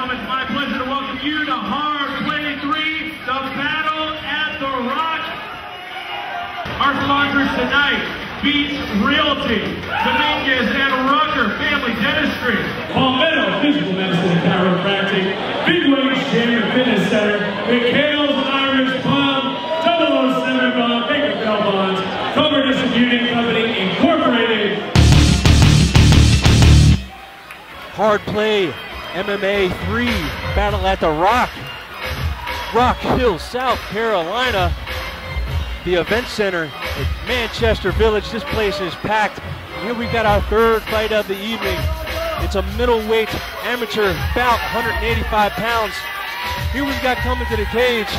gentlemen, it's my pleasure to welcome you to Hard Play 3, the Battle at the Rock. Our sponsors tonight, Beach Realty, Dominguez and Rucker Family Dentistry, Palmetto Physical Medicine and Chiropractic, Big Wings Gym and Fitness Center, McHale's Irish Pub, 007 Bond, Baker Bell Bonds, Cover Distributing Company, Incorporated. Hard Play MMA3 Battle at the Rock, Rock Hill, South Carolina. The event center at Manchester Village. This place is packed. Here we've got our third fight of the evening. It's a middleweight amateur bout, 185 pounds. Here we've got coming to the cage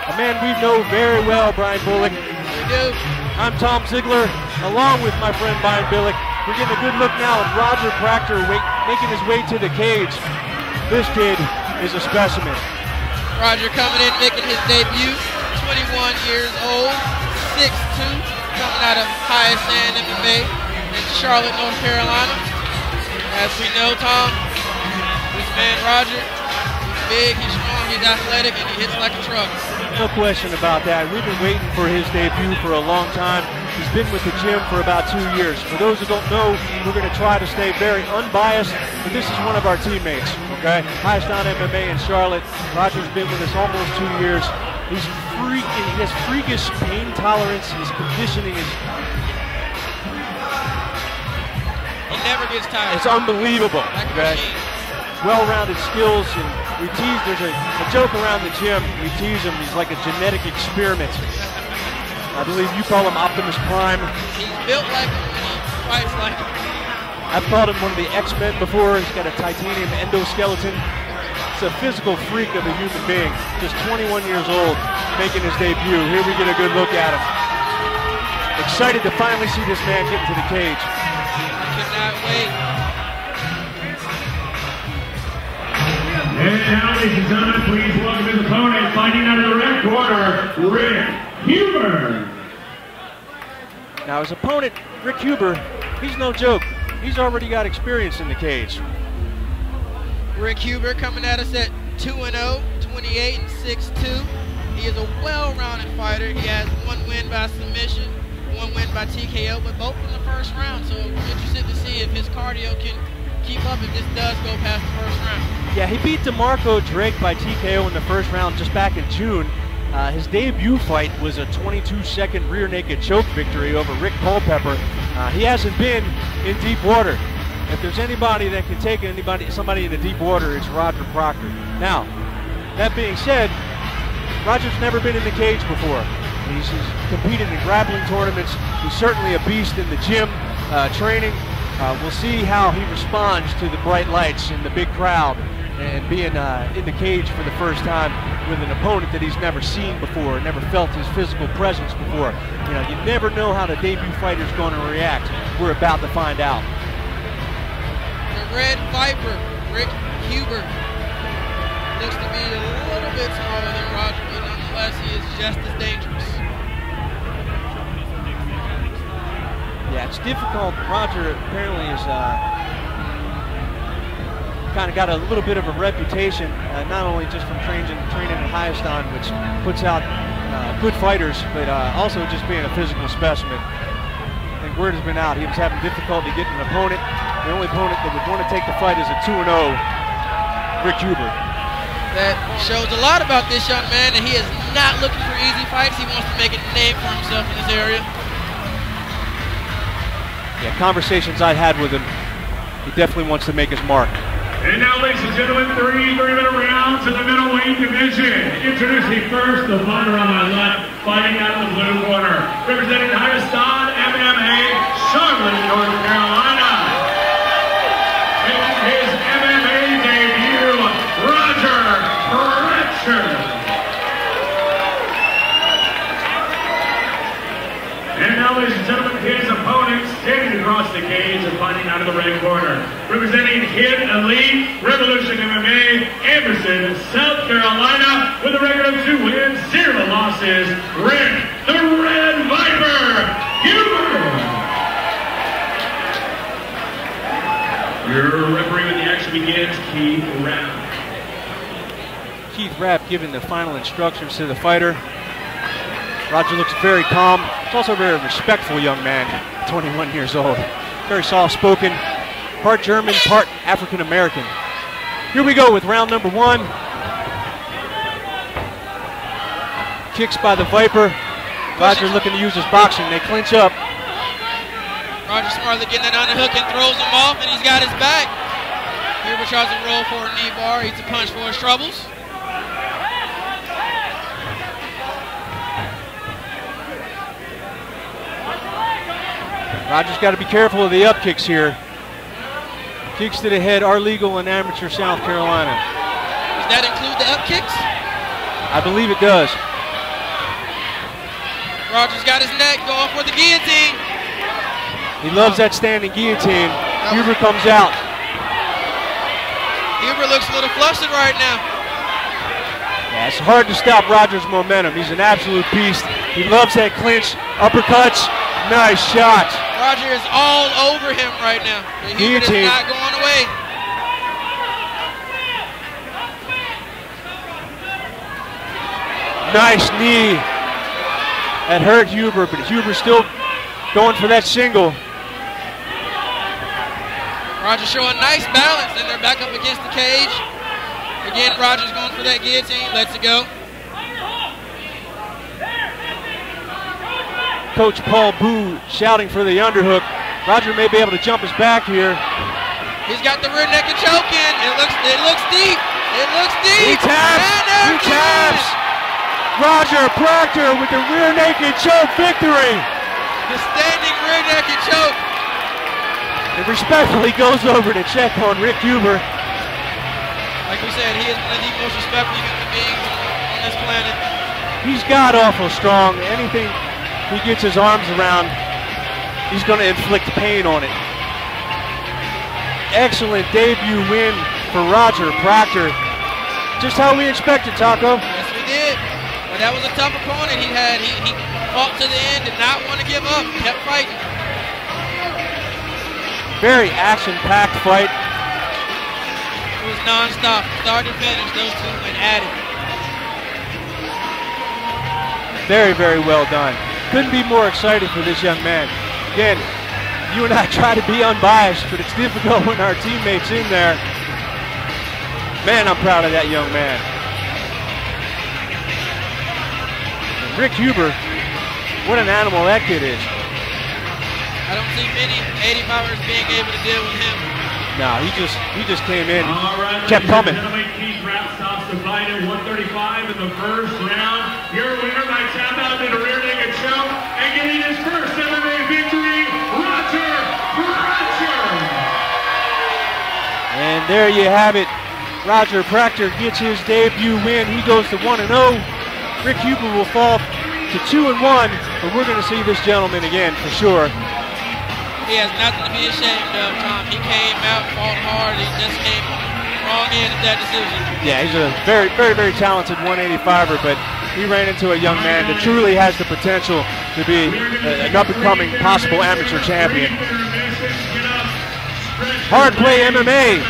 a man we know very well, Brian Bullock. We do. I'm Tom Ziegler, along with my friend Brian Bullock. We're getting a good look now at Roger Pratcher making his way to the cage. This kid is a specimen. Roger coming in, making his debut. 21 years old, 6'2", coming out of Highest End MMA in Charlotte, North Carolina. As we know, Tom, this man Roger, he's big, he's strong, he's athletic, and he hits like a truck. No question about that. We've been waiting for his debut for a long time. He's been with the gym for about 2 years. For those who don't know, we're going to try to stay very unbiased, but this is one of our teammates, okay? Highest on MMA in Charlotte. Roger's been with us almost 2 years. He's freaking, he has freakish pain tolerance. His conditioning is... He never gets tired. It's unbelievable, Like okay? Well-rounded skills, and we tease, there's a joke around the gym, we tease him, he's like a genetic experiment. I believe you call him Optimus Prime. He's built like him and he fights like him. I've called him one of the X-Men before. He's got a titanium endoskeleton. It's a physical freak of a human being. Just 21 years old, making his debut. Here we get a good look at him. Excited to finally see this man get into the cage. I cannot wait. And now, ladies and gentlemen, please welcome his opponent, fighting out of the red corner, Rick Huber. Now his opponent, Rick Huber, he's no joke. He's already got experience in the cage. Rick Huber coming at us at 2-0, 28-6-2. He is a well-rounded fighter. He has one win by submission, one win by TKO, but both in the first round. So we're interested to see if his cardio can keep up if this does go past the first round. Yeah, he beat DeMarco Drake by TKO in the first round just back in June. His debut fight was a 22-second rear naked choke victory over Rick Culpepper. He hasn't been in deep water. If there's anybody that can take somebody into deep water, it's Roger Proctor. Now, that being said, Roger's never been in the cage before. He's competed in grappling tournaments. He's certainly a beast in the gym, training. We'll see how he responds to the bright lights and the big crowd and being in the cage for the first time with an opponent that he's never seen before, never felt his physical presence before. You know, you never know how the debut fighter's going to react. We're about to find out. The Red Viper, Rick Huber, looks to be a little bit smaller than Roger, but nonetheless, he is just as dangerous. Yeah, it's difficult. Roger apparently is kind of got a little bit of a reputation, not only just from training at Highest On, which puts out good fighters, but also just being a physical specimen. I think word has been out. He was having difficulty getting an opponent. The only opponent that would want to take the fight is a 2-0 Rick Huber. That shows a lot about this young man, and he is not looking for easy fights. He wants to make a name for himself in this area. Yeah, conversations I've had with him, he definitely wants to make his mark. And now, ladies and gentlemen, three-minute rounds in the middleweight division. Introducing first the fighter on my left, fighting out of the blue corner, representing Highest On MMA, Charlotte, North Carolina. Making his MMA debut, Roger Pratcher. And now, ladies and gentlemen, his opponent standing across the cage and fighting out of the red corner, representing Hit Elite Revolution MMA, Anderson, South Carolina, with a record of 2 wins, 0 losses, Rick the Red Viper Huber. Your referee when the action begins, Keith Round. Keith Rapp giving the final instructions to the fighter. Roger looks very calm. He's also a very respectful young man, 21 years old. Very soft-spoken, part German, part African-American. Here we go with round number 1. Kicks by the Viper. Roger looking to use his boxing. They clinch up. Roger smartly getting that underhook and throws him off, and he's got his back. Huber tries to roll for a knee bar. Eats a punch for his troubles. Roger's got to be careful of the up kicks here. Kicks to the head are legal in amateur South Carolina. Does that include the up kicks? I believe it does. Roger's got his neck going for the guillotine. He loves that standing guillotine. Huber comes out. Huber looks a little flustered right now. Yeah, it's hard to stop Roger's momentum. He's an absolute beast. He loves that clinch, uppercuts. Nice shot. Roger is all over him right now. The Huber is not going away. Nice knee. That hurt Huber, but Huber's still going for that single. Roger showing nice balance, and they're back up against the cage. Again, Roger's going for that guillotine. Lets it go. Coach Paul Boo shouting for the underhook. Roger may be able to jump his back here. He's got the rear naked choke in. It looks deep. It looks deep. He taps. He taps. Roger Pratcher with the rear naked choke victory. The standing rear naked choke. It respectfully goes over to check on Rick Huber. Like we said, he is one of the most respectful human beings on this planet. He's god awful strong. Anything he gets his arms around, he's going to inflict pain on it. Excellent debut win for Roger Pratcher. Just how we expected, Taco. Yes, we did. But that was a tough opponent he had. He fought to the end, did not want to give up, kept fighting. Very action-packed fight. It was non-stop, start to finish. Those two went at it. Very, very well done. Couldn't be more excited for this young man. Again, you and I try to be unbiased, but it's difficult when our teammates in there. Man, I'm proud of that young man. And Rick Huber, what an animal that kid is. I don't see many 85ers being able to deal with him. No, he just came in, Right, kept coming. Keith Rapp stops the fight at 135 in the first round. Your winner by tap out in a rear naked choke and getting his first MMA victory, Roger Pratcher. And there you have it. Roger Pratcher gets his debut win. He goes to 1-0. Rick Huber will fall to 2-1, but we're going to see this gentleman again for sure. He has nothing to be ashamed of, Tom. He came out, fought hard. He just came wrong end of that decision. Yeah, he's a very, very, very talented 185er, but he ran into a young man that truly has the potential to be an up-and-coming possible amateur champion. Hard Play MMA